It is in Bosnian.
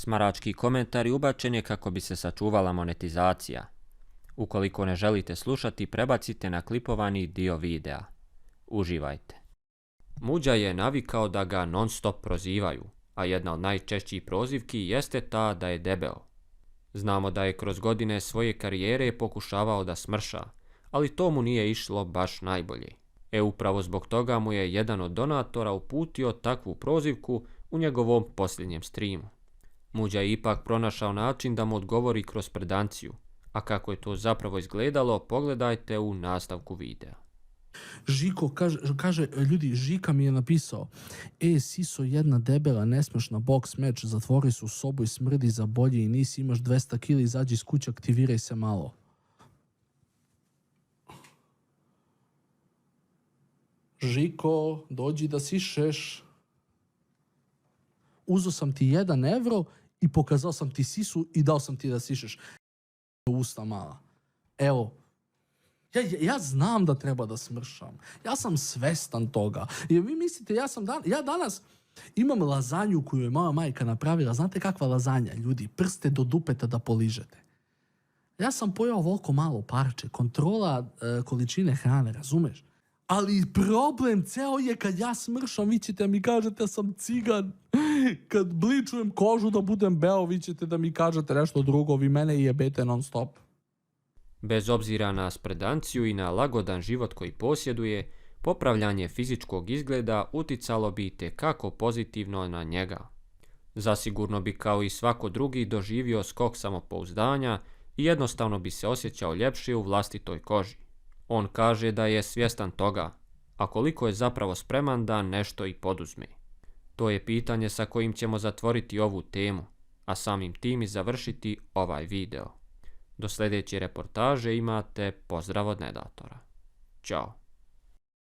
Smarački komentar ubačen je kako bi se sačuvala monetizacija. Ukoliko ne želite slušati, prebacite na klipovani dio videa. Uživajte. Muđa je navikao da ga non stop prozivaju, a jedna od najčešćih prozivki jeste ta da je debeo. Znamo da je kroz godine svoje karijere pokušavao da smrša, ali to mu nije išlo baš najbolje. Upravo zbog toga mu je jedan od donatora uputio takvu prozivku u njegovom posljednjem streamu. Muđa je ipak pronašao način da mu odgovori kroz predanciju, a kako je to zapravo izgledalo, pogledajte u nastavku videa. Žiko kaže, ljudi, Žika mi je napisao: Siso, jedna debela, nesmešna boks meč, zatvori se u sobu i smrdi za bolje i nisi, imaš 200 kili, izađi iz kuće, aktiviraj se malo. Žiko, dođi da sišeš. Uzeo sam ti 1 evro i pokazao sam ti sisu i dao sam ti da sišeš. Usta mala. Evo. Ja znam da treba da smršam. Ja sam svestan toga. Jer vi mislite, ja danas imam lazanju koju je moja majka napravila. Znate kakva lazanja, ljudi? Prste do dupeta da poližete. Ja sam pojao ovoliko malo parče. Kontrola količine hrane, razumeš? Ali problem ceo je kad ja smršam, vi ćete mi kažete da sam cigan. Kad bličujem kožu da budem beo, vi ćete da mi kažete nešto drugo. Vi mene jebete non stop. Bez obzira na spredanciju i na lagodan život koji posjeduje, popravljanje fizičkog izgleda uticalo bi itekako pozitivno na njega. Zasigurno bi kao i svako drugi doživio skok samopouzdanja i jednostavno bi se osjećao ljepše u vlastitoj koži. On kaže da je svjestan toga, a koliko je zapravo spreman da nešto i poduzme. To je pitanje sa kojim ćemo zatvoriti ovu temu, a samim tim i završiti ovaj video. Do sljedeće reportaže imate pozdrav od Nedatora. Ćao.